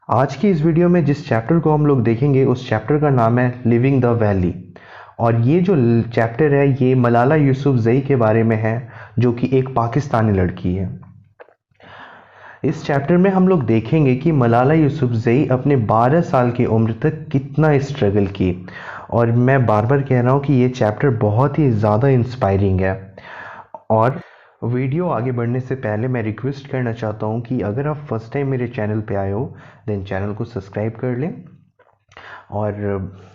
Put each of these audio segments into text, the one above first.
आज की इस वीडियो में जिस चैप्टर को हम लोग देखेंगे उस चैप्टर का नाम है लिविंग द वैली। और ये जो चैप्टर है ये मलाला यूसुफजई के बारे में है, जो कि एक पाकिस्तानी लड़की है। इस चैप्टर में हम लोग देखेंगे कि मलाला यूसुफजई अपने 12 साल की उम्र तक कितना स्ट्रगल की। और मैं बार बार कह रहा हूँ कि ये चैप्टर बहुत ही ज़्यादा इंस्पायरिंग है। और वीडियो आगे बढ़ने से पहले मैं रिक्वेस्ट करना चाहता हूँ कि अगर आप फर्स्ट टाइम मेरे चैनल पे आए हो देन चैनल को सब्सक्राइब कर लें और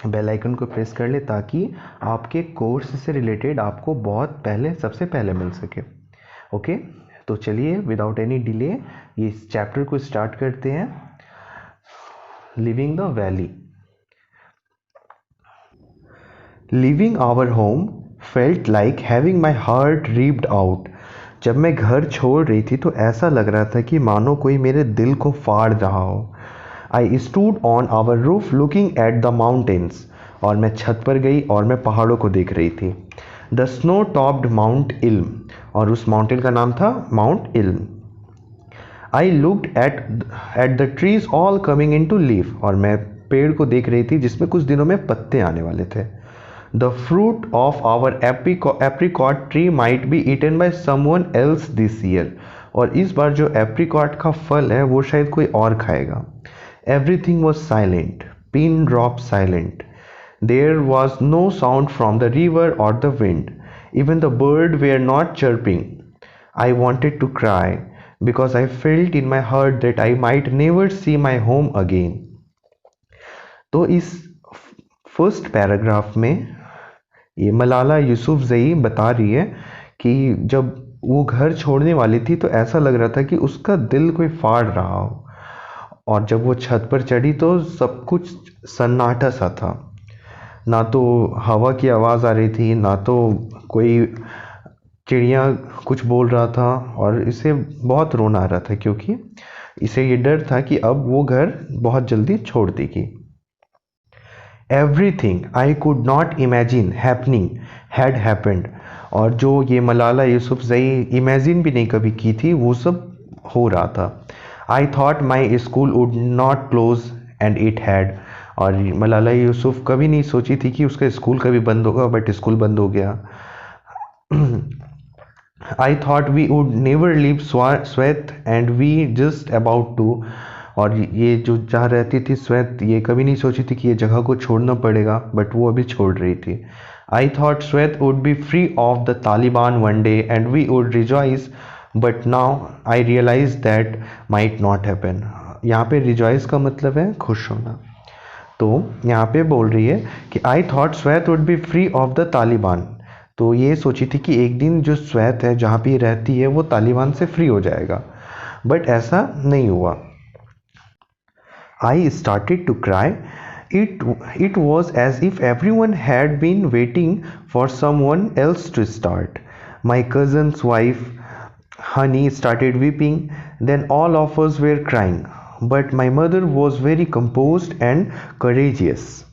बेल आइकन को प्रेस कर लें ताकि आपके कोर्स से रिलेटेड आपको बहुत पहले सबसे पहले मिल सके। ओके, तो चलिए विदाउट एनी डिले ये इस चैप्टर को स्टार्ट करते हैं। Leaving the valley. Leaving our home felt like having my heart ripped out. जब मैं घर छोड़ रही थी तो ऐसा लग रहा था कि मानो कोई मेरे दिल को फाड़ रहा हो। I stood on our roof looking at the mountains. और मैं छत पर गई और मैं पहाड़ों को देख रही थी। द स्नो टॉप्ड माउंट इल्म। और उस माउंटेन का नाम था Mount Elum. I looked at the trees all coming into leaf. और मैं पेड़ को देख रही थी जिसमें कुछ दिनों में पत्ते आने वाले थे। The fruit of our apricot tree might be eaten by someone else this year. और इस बार जो एप्रिकॉट का फल है वो शायद कोई और खाएगा। Everything was silent, pin drop silent. There was no sound from the river और the wind. Even the bird were not chirping. I wanted to cry because I felt in my heart that I might never see my home again. तो इस first paragraph में ये मलाला यूसुफजई बता रही है कि जब वो घर छोड़ने वाली थी तो ऐसा लग रहा था कि उसका दिल कोई फाड़ रहा हो। और जब वो छत पर चढ़ी तो सब कुछ सन्नाटा सा था। ना तो हवा की आवाज़ आ रही थी, ना तो कोई चिड़िया कुछ बोल रहा था। और इसे बहुत रोना आ रहा था क्योंकि इसे ये डर था कि अब वो घर बहुत जल्दी छोड़ देगी। Everything I could not imagine happening had happened. और जो ये मलाला यूसुफजई इमेजिन भी नहीं कभी की थी वो सब हो रहा था। I thought my school would not close and it had. और मलाला यूसुफ कभी नहीं सोची थी कि उसका स्कूल कभी बंद होगा, बट स्कूल बंद हो गया। I thought we would never leave Sweth and we just about to। और ये जो जहाँ रहती थी श्वेत, ये कभी नहीं सोची थी कि ये जगह को छोड़ना पड़ेगा, बट वो अभी छोड़ रही थी। I thought Sweth would be free of the Taliban one day and we would rejoice, but now I realize that might not happen। यहाँ पे rejoice का मतलब है खुश होना। तो यहाँ पे बोल रही है कि I thought Sweth would be free of the Taliban। तो ये सोची थी कि एक दिन जो श्वेत है जहाँ पे रहती है वो तालिबान से फ्री हो जाएगा, बट ऐसा नहीं हुआ। I started to cry. It was as if everyone had been waiting for someone else to start. My cousin's wife Honey started weeping, then all of us were crying, but my mother was very composed and courageous.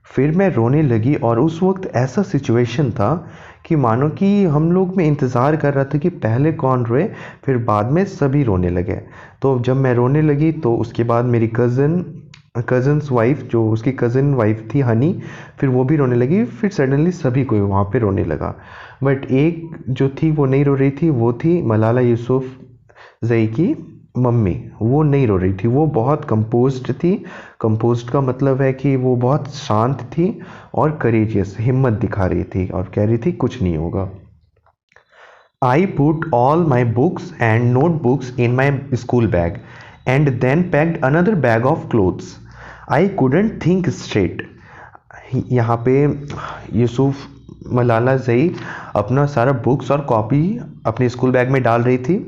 फिर मैं रोने लगी और उस वक्त ऐसा situation था कि मानो कि हम लोग में इंतज़ार कर रहा था कि पहले कौन रोए, फिर बाद में सभी रोने लगे। तो जब मैं रोने लगी तो उसके बाद मेरी कज़न्स वाइफ, जो उसकी कज़न वाइफ थी हनी, फिर वो भी रोने लगी। फिर सडनली सभी कोई वहाँ पे रोने लगा, बट एक जो थी वो नहीं रो रही थी, वो थी मलाला यूसुफजई की मम्मी। वो नहीं रो रही थी, वो बहुत कंपोज्ड थी। कंपोज्ड का मतलब है कि वो बहुत शांत थी और करेजियस, हिम्मत दिखा रही थी और कह रही थी कुछ नहीं होगा। I put all my books and notebooks in my school bag and then packed another bag of clothes. I couldn't think straight. यहाँ पे यूसुफ मलाला जई अपना सारा बुक्स और कॉपी अपने स्कूल बैग में डाल रही थी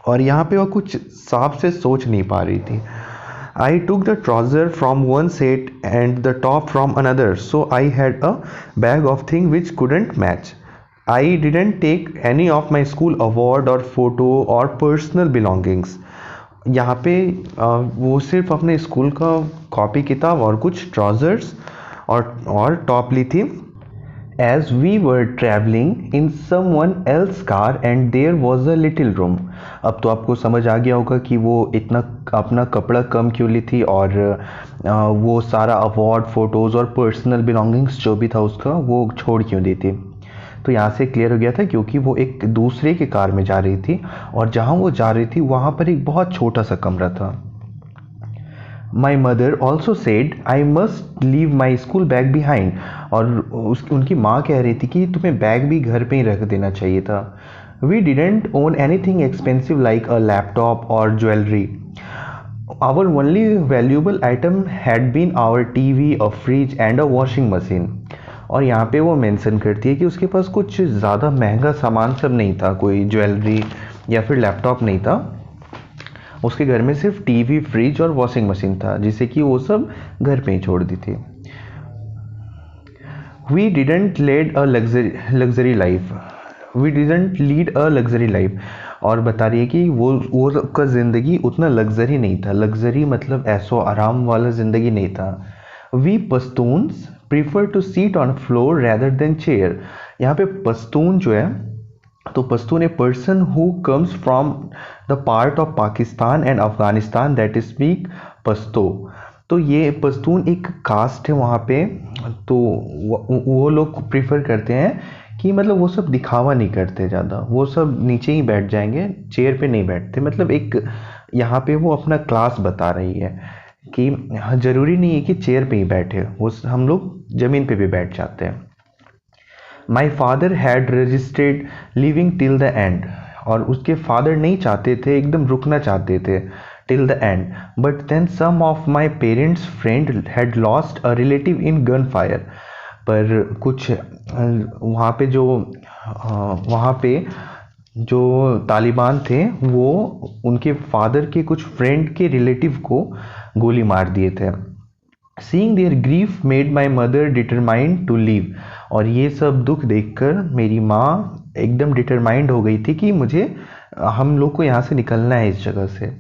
और यहाँ पे वो कुछ साफ से सोच नहीं पा रही थी। I took the trouser from one set and the top from another, so I had a bag of things which couldn't match. I didn't take any of my school award or photo or personal belongings. यहाँ पे वो सिर्फ अपने school का copy किताब और कुछ trousers और टॉप ली थी। as we were traveling in someone else's car and there was a little room. अब तो आपको समझ आ गया होगा कि वो इतना अपना कपड़ा कम क्यों ली थी और वो सारा अवार्ड फोटोज़ और पर्सनल बिलोंगिंग्स जो भी था उसका वो छोड़ क्यों दी थी। तो यहाँ से क्लियर हो गया था क्योंकि वो एक दूसरे के कार में जा रही थी और जहाँ वो जा रही थी वहाँ पर एक बहुत छोटा सा कमरा था। My mother also said I must leave my school bag behind, और उनकी माँ कह रही थी कि तुम्हें बैग भी घर पे ही रख देना चाहिए था। We didn't own anything expensive like a laptop और jewellery. Our only valuable item had been our TV, a fridge and a washing machine. और यहाँ पे वो मेंशन करती है कि उसके पास कुछ ज़्यादा महंगा सामान सब नहीं था, कोई ज्वेलरी या फिर लैपटॉप नहीं था। उसके घर में सिर्फ टीवी, फ्रिज और वॉशिंग मशीन था, जिसे कि वो सब घर पे ही छोड़ दी थी। We didn't lead a luxury life. We didn't lead a luxury life, और बता रही है कि वो सबका ज़िंदगी उतना लग्जरी नहीं था। लग्जरी मतलब ऐसो आराम वाला ज़िंदगी नहीं था। We Pashtuns prefer to sit on floor rather than chair. यहाँ पे पश्तून जो है, तो Pashtun a person who comes from the part of Pakistan and Afghanistan that speak Pashto. तो ये पश्तून एक कास्ट है वहाँ पे। तो वो लोग प्रिफर करते हैं कि मतलब वो सब दिखावा नहीं करते ज़्यादा, वो सब नीचे ही बैठ जाएंगे, चेयर पे नहीं बैठते। मतलब एक यहाँ पे वो अपना क्लास बता रही है कि हाँ, ज़रूरी नहीं है कि चेयर पे ही बैठे, वो हम लोग ज़मीन पे भी बैठ जाते हैं। My father had registered living till the and, और उसके फादर नहीं चाहते थे, एकदम रुकना चाहते थे till the end. But then some of my parents' friend had lost a relative in gun fire. पर कुछ वहाँ पे जो वहाँ पे जो तालिबान थे वो उनके फादर के कुछ फ्रेंड के रिलेटिव को गोली मार दिए थे। Seeing their grief made my mother determined to leave, और ये सब दुख देखकर मेरी माँ एकदम डिटरमाइंड हो गई थी कि मुझे हम लोग को यहाँ से निकलना है इस जगह से।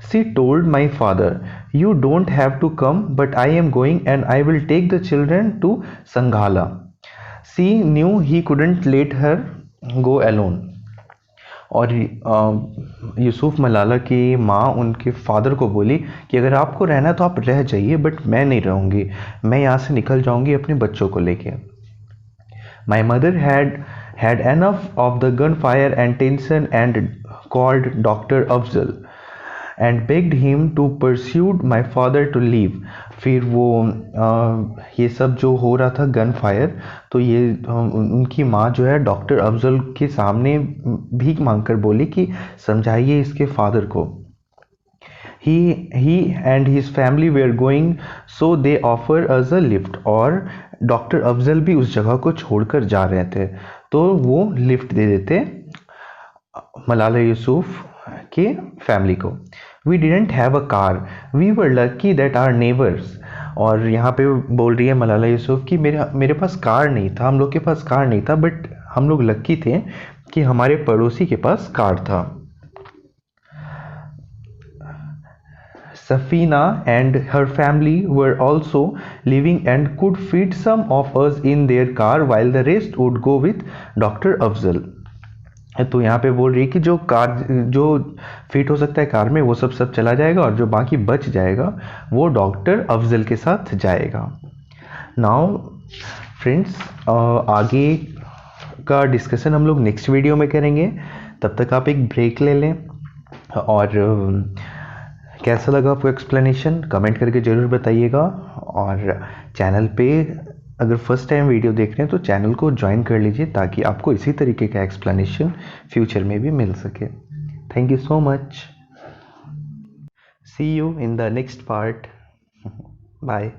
She told my father you don't have to come but I am going and I will take the children to Shangla. She knew he couldn't let her go alone. और यूसुफ मलाला की माँ उनके फादर को बोली कि अगर आपको रहना है तो आप रह जाइए, बट मैं नहीं रहूँगी, मैं यहाँ से निकल जाऊँगी अपने बच्चों को लेके। My mother had enough of the gunfire and tension and called Dr. Afzal and begged him to persuade my father to leave. फिर वो ये सब जो हो रहा था गन फायर, तो ये उनकी माँ जो है डॉक्टर अफजल के सामने भीख मांगकर बोली कि समझाइए इसके फादर को। he and his family were going, so they offer us a lift, और डॉक्टर अफजल भी उस जगह को छोड़कर जा रहे थे, तो वो लिफ्ट दे देते मलाला यूसुफ के फैमिली को। We didn't have a car, we were lucky that our neighbours. और यहाँ पे बोल रही है मलाला यूसुफ कि मेरे पास कार नहीं था, हम लोग के पास कार नहीं था, बट हम लोग लकी थे कि हमारे पड़ोसी के पास कार था। Safina and her family were also living and could fit some of us in their car while the rest would go with Dr. Afzal. तो यहाँ पे बोल रही है कि जो फिट हो सकता है कार में वो सब चला जाएगा और जो बाकी बच जाएगा वो डॉक्टर अफजल के साथ जाएगा। नाउ फ्रेंड्स, आगे का डिस्कशन हम लोग नेक्स्ट वीडियो में करेंगे। तब तक आप एक ब्रेक ले लें, और कैसा लगा आपको एक्सप्लेनेशन कमेंट करके ज़रूर बताइएगा। और चैनल पे अगर फर्स्ट टाइम वीडियो देख रहे हैं तो चैनल को ज्वाइन कर लीजिए ताकि आपको इसी तरीके का एक्सप्लेनेशन फ्यूचर में भी मिल सके। Thank you so much. See you in the next part. Bye.